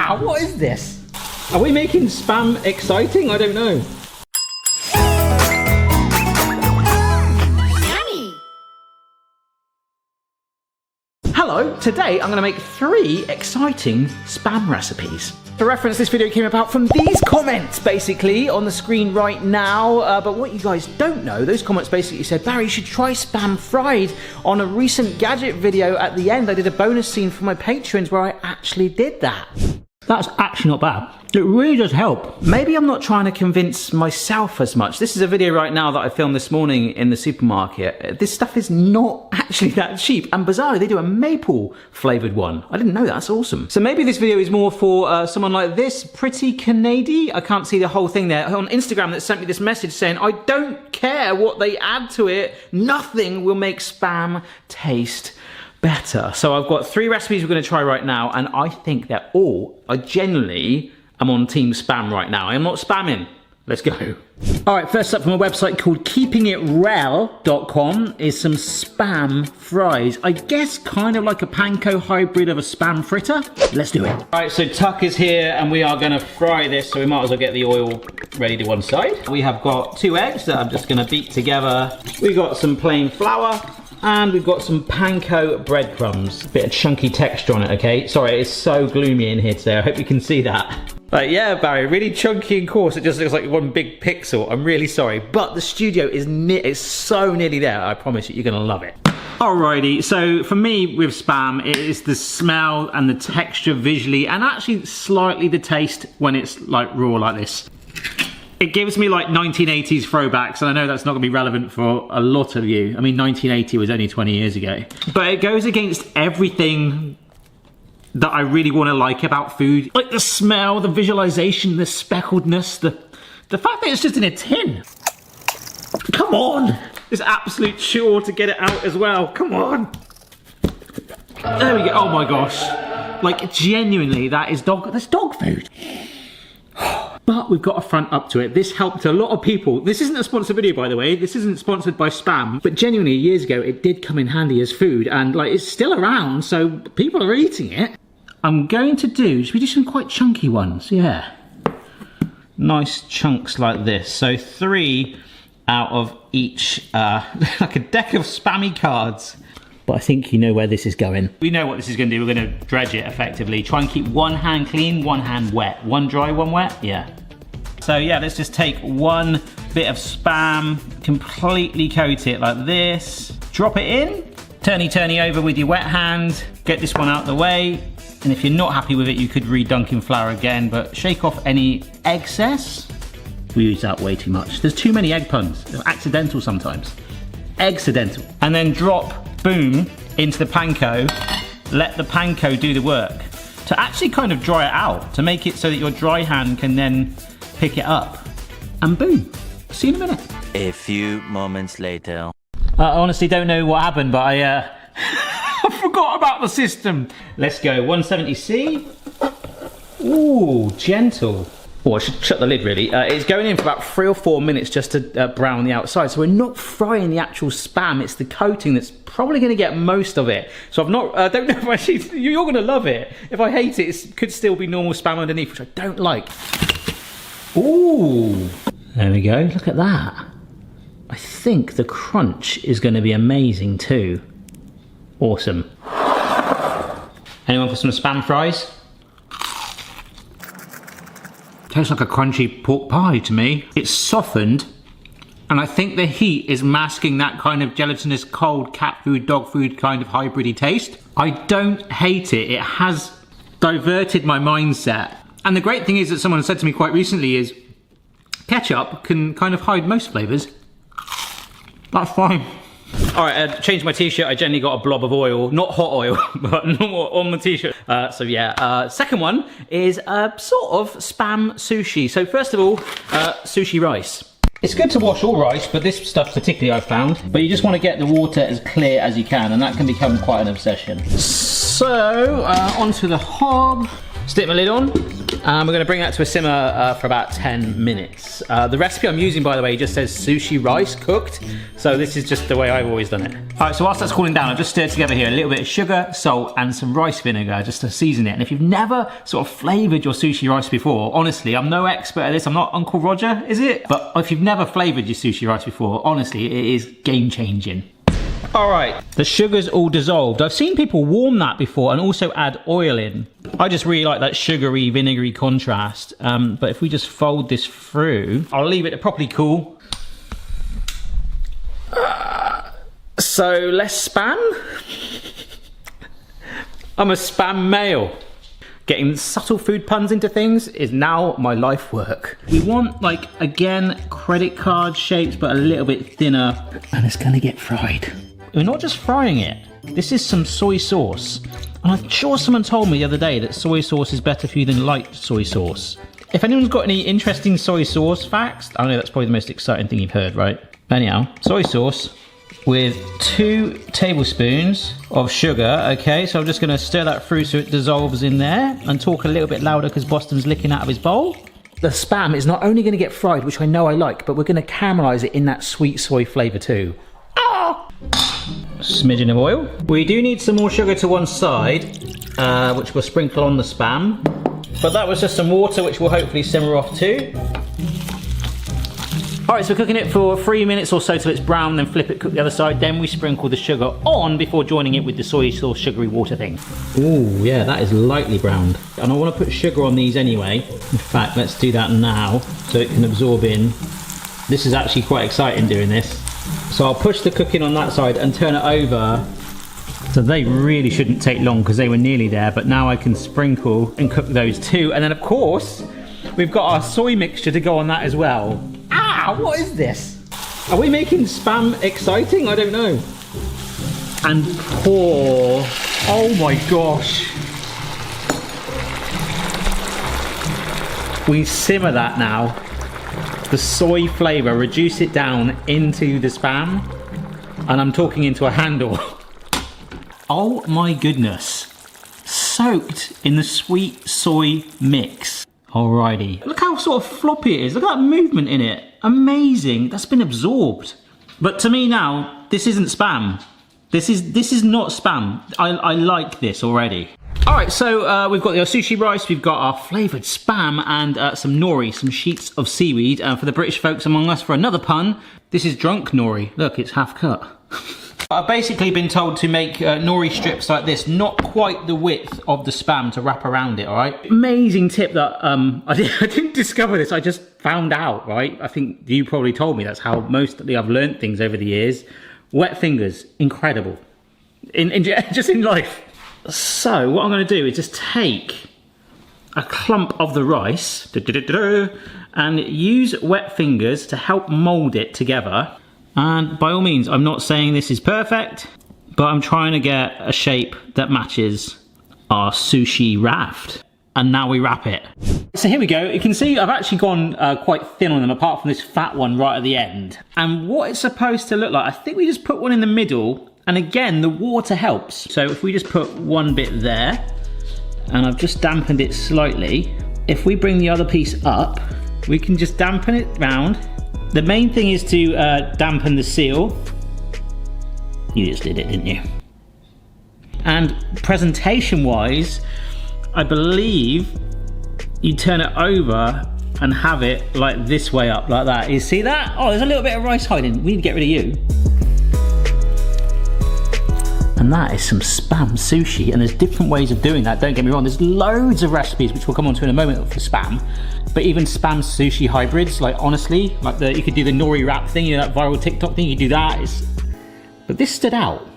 Wow, what is this? Are we making spam exciting? I don't know. Hello, today I'm going to make 3 exciting spam recipes. For reference, this video came about from these comments, basically, on the screen right now. But what you guys don't know, those comments basically said, Barry, you should try spam fried. On a recent gadget video at the end, I did a bonus scene for my patrons where I actually did that. That's actually not bad. It really does help. Maybe I'm not trying to convince myself as much. This is a video right now that I filmed this morning in the supermarket. This stuff is not actually that cheap. And bizarrely, they do a maple flavored one. I didn't know that. That's awesome. So maybe this video is more for someone like this, Pretty Canady. I can't see the whole thing there. On Instagram, that sent me this message saying, I don't care what they add to it. Nothing will make spam taste better. So I've got 3 recipes we're going to try right now, and I think they're all, I genuinely am on team spam right now. I'm not spamming. Let's go. All right, first up from a website called keepingitrel.com is some spam fries. I guess kind of like a panko hybrid of a spam fritter. Let's do it. All right, so Tuck is here and we are gonna fry this, so we might as well get the oil ready to one side. We have got 2 eggs that I'm just gonna beat together. We've got some plain flour, and we've got some panko breadcrumbs. Bit of chunky texture on it, okay? Sorry, it's so gloomy in here today. I hope you can see that. But yeah, Barry, really chunky and coarse. It just looks like one big pixel. I'm really sorry. But the studio is so nearly there. I promise you, you're gonna love it. Alrighty, so for me with spam, it is the smell and the texture visually, and actually slightly the taste when it's like raw like this. It gives me like 1980s throwbacks, and I know that's not going to be relevant for a lot of you. I mean, 1980 was only 20 years ago. But it goes against everything that I really want to like about food. Like the smell, the visualization, the speckledness, the fact that it's just in a tin. Come on! It's absolute chore to get it out as well. Come on! There we go. Oh my gosh. Like, genuinely, that's dog food. But we've got a front up to it. This helped a lot of people. This isn't a sponsored video, by the way. This isn't sponsored by spam. But genuinely, years ago, it did come in handy as food. And like, it's still around, so people are eating it. I'm going to do, should we do some quite chunky ones? Yeah. Nice chunks like this. So 3 out of each, like a deck of spammy cards. But I think you know where this is going. We know what this is going to do. We're going to dredge it effectively. Try and keep one hand clean, one hand wet. One dry, one wet? Yeah. So yeah, let's just take 1 bit of spam, completely coat it like this. Drop it in, turny over with your wet hand. Get this one out the way. And if you're not happy with it, you could re-dunk in flour again, but shake off any excess. We use that way too much. There's too many egg puns. They're accidental sometimes. Accidental. And then drop, boom, into the panko. Let the panko do the work to actually kind of dry it out, to make it so that your dry hand can then pick it up. And boom. See you in a minute. A few moments later. I honestly don't know what happened, but I forgot about the system. Let's go, 170C. Ooh, gentle. Oh, I should shut the lid really. It's going in for about 3 or 4 minutes just to brown the outside. So we're not frying the actual spam. It's the coating that's probably going to get most of it. So I've not, don't know if actually, you're going to love it. If I hate it, it could still be normal spam underneath, which I don't like. Ooh, there we go. Look at that. I think the crunch is going to be amazing too. Awesome. Anyone for some spam fries? Tastes like a crunchy pork pie to me. It's softened, and I think the heat is masking that kind of gelatinous cold cat food, dog food kind of hybridy taste. I don't hate it. It has diverted my mindset. And the great thing is that someone said to me quite recently is ketchup can kind of hide most flavors. That's fine. All right, I changed my t-shirt. I generally got a blob of oil, not hot oil, but normal on the t-shirt. So yeah, second one is sort of spam sushi. So first of all, sushi rice. It's good to wash all rice, but this stuff particularly I've found. But you just want to get the water as clear as you can, and that can become quite an obsession. So, onto the hob. Stick my lid on. We're going to bring that to a simmer for about 10 minutes. The recipe I'm using, by the way, just says sushi rice cooked. So this is just the way I've always done it. All right, so whilst that's cooling down, I've just stirred together here a little bit of sugar, salt, and some rice vinegar just to season it. And if you've never sort of flavoured your sushi rice before, honestly, I'm no expert at this. I'm not Uncle Roger, is it? But if you've never flavoured your sushi rice before, honestly, it is game-changing. All right, the sugar's all dissolved. I've seen people warm that before and also add oil in. I just really like that sugary, vinegary contrast. But if we just fold this through, I'll leave it to properly cool. So less spam? I'm a spam male. Getting subtle food puns into things is now my life work. We want, like, again, credit card shapes, but a little bit thinner. And it's gonna get fried. We're not just frying it. This is some soy sauce. And I'm sure someone told me the other day that soy sauce is better for you than light soy sauce. If anyone's got any interesting soy sauce facts, I know that's probably the most exciting thing you've heard, right? Anyhow, soy sauce with 2 tablespoons of sugar, okay? So I'm just gonna stir that through so it dissolves in there and talk a little bit louder because Boston's licking out of his bowl. The spam is not only gonna get fried, which I know I like, but we're gonna caramelize it in that sweet soy flavor too. Ah! Smidgen of oil. We do need some more sugar to one side, which we'll sprinkle on the spam. But that was just some water, which will hopefully simmer off too. All right, so we're cooking it for 3 minutes or so till it's brown, then flip it, cook the other side. Then we sprinkle the sugar on before joining it with the soy sauce sugary water thing. Ooh, yeah, that is lightly browned. And I want to put sugar on these anyway. In fact, let's do that now so it can absorb in. This is actually quite exciting doing this. So I'll push the cooking on that side and turn it over. So they really shouldn't take long because they were nearly there, but now I can sprinkle and cook those too. And then of course, we've got our soy mixture to go on that as well. Ah, what is this? Are we making spam exciting? I don't know. And pour. Oh my gosh. We simmer that now. The soy flavour, reduce it down into the spam. And I'm talking into a handle. Oh my goodness. Soaked in the sweet soy mix. Alrighty. Look how sort of floppy it is. Look at that movement in it. Amazing. That's been absorbed. But to me now, this isn't spam. This is not spam. I like this already. Alright, so we've got our sushi rice, we've got our flavoured spam and some nori, some sheets of seaweed. For the British folks among us, for another pun, this is drunk nori. Look, it's half cut. I've basically been told to make nori strips like this, not quite the width of the spam to wrap around it, all right? Amazing tip that I didn't discover this, I just found out, right? I think you probably told me that's how mostly I've learned things over the years. Wet fingers, incredible. Just in life. So what I'm going to do is just take a clump of the rice and use wet fingers to help mould it together. And by all means, I'm not saying this is perfect, but I'm trying to get a shape that matches our sushi raft. And now we wrap it. So here we go. You can see I've actually gone quite thin on them, apart from this fat one right at the end. And what it's supposed to look like, I think we just put one in the middle. And again, the water helps. So if we just put one bit there, and I've just dampened it slightly. If we bring the other piece up, we can just dampen it round. The main thing is to dampen the seal. You just did it, didn't you? And presentation-wise, I believe you turn it over and have it like this way up, like that. You see that? Oh, there's a little bit of rice hiding. We need to get rid of you. And that is some spam sushi, and there's different ways of doing that, don't get me wrong. There's loads of recipes, which we'll come on to in a moment, for spam. But even spam sushi hybrids, like honestly, like you could do the nori wrap thing, you know, that viral TikTok thing, you do that. But this stood out.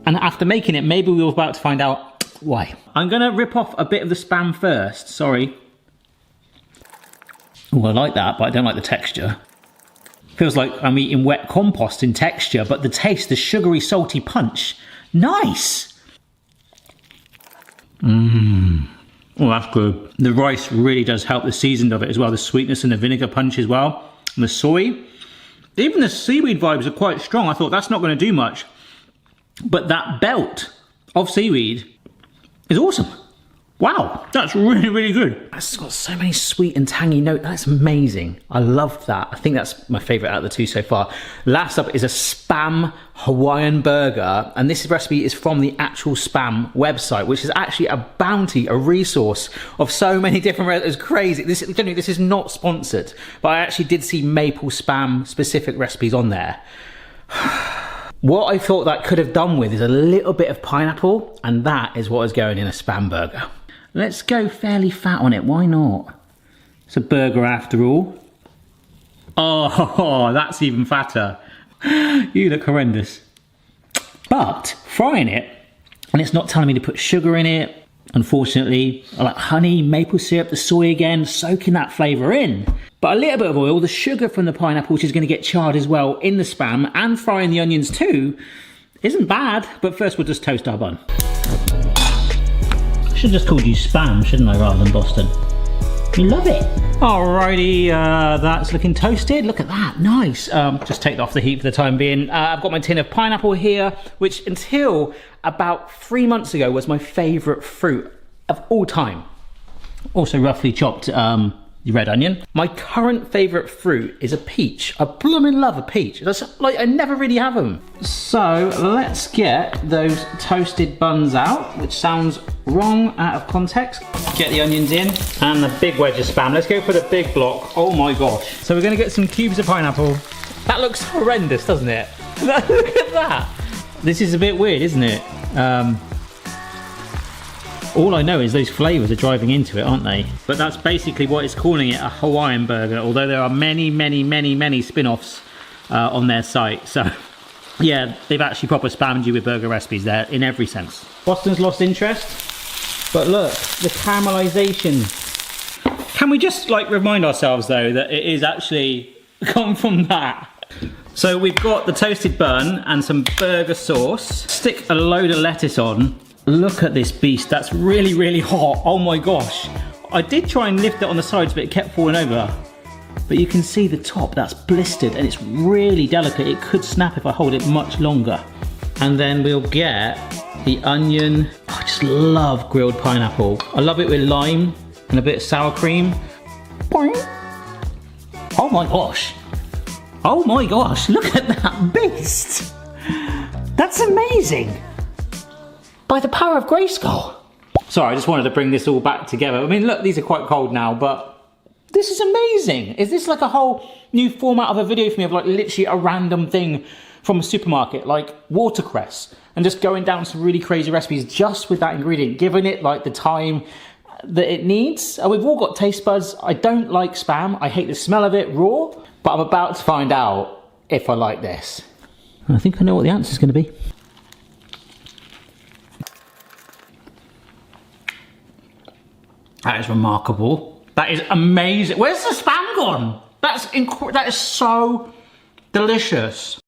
And after making it, maybe we were about to find out why. I'm gonna rip off a bit of the spam first, sorry. Oh, I like that, but I don't like the texture. Feels like I'm eating wet compost in texture, but the taste, the sugary, salty punch, nice. Mmm. Oh, that's good. The rice really does help the seasoning of it as well. The sweetness and the vinegar punch as well. And the soy. Even the seaweed vibes are quite strong. I thought that's not going to do much. But that belt of seaweed is awesome. Wow, that's really, really good. It's got so many sweet and tangy notes. That's amazing. I love that. I think that's my favorite out of the two so far. Last up is a Spam Hawaiian burger. And this recipe is from the actual Spam website, which is actually a bounty, a resource of so many different recipes. It's crazy. This is not sponsored, but I actually did see maple Spam specific recipes on there. What I thought that could have done with is a little bit of pineapple, and that is what is going in a Spam burger. Let's go fairly fat on it, why not? It's a burger after all. Oh, that's even fatter. You look horrendous. But frying it, and it's not telling me to put sugar in it, unfortunately. I like honey, maple syrup, the soy again, soaking that flavour in. But a little bit of oil, the sugar from the pineapple, which is going to get charred as well in the Spam, and frying the onions too, isn't bad. But first we'll just toast our bun. I should have just called you Spam, shouldn't I, rather than Boston? You love it. Alrighty, that's looking toasted. Look at that, nice. Just take that off the heat for the time being. I've got my tin of pineapple here, which until about 3 months ago was my favourite fruit of all time. Also roughly chopped red onion. My current favourite fruit is a peach. I blooming love a peach. That's like, I never really have them. So let's get those toasted buns out, which sounds wrong out of context. Get the onions in and the big wedge of Spam. Let's go for the big block. Oh my gosh. So we're gonna get some cubes of pineapple. That looks horrendous, doesn't it? Look at that. This is a bit weird, isn't it? All I know is those flavours are driving into it, aren't they? But that's basically what it's calling it, a Hawaiian burger, although there are many, many, many, many spin-offs on their site. So, yeah, they've actually proper spammed you with burger recipes there in every sense. Boston's lost interest, but look, the caramelisation. Can we just, like, remind ourselves, though, that it is actually come from that? So we've got the toasted bun and some burger sauce. Stick a load of lettuce on. Look at this beast, that's really, really hot. Oh my gosh. I did try and lift it on the sides, but it kept falling over. But you can see the top, that's blistered and it's really delicate. It could snap if I hold it much longer. And then we'll get the onion. Oh, I just love grilled pineapple. I love it with lime and a bit of sour cream. Boing. Oh my gosh. Oh my gosh, look at that beast. That's amazing. By the power of Grayskull. Sorry, I just wanted to bring this all back together. I mean, look, these are quite cold now, but this is amazing. Is this like a whole new format of a video for me of like literally a random thing from a supermarket, like watercress, and just going down some really crazy recipes just with that ingredient, giving it like the time that it needs? And we've all got taste buds. I don't like Spam. I hate the smell of it raw, but I'm about to find out if I like this. I think I know what the answer is going to be. That is remarkable. That is amazing. Where's the Spam gone? That is so delicious.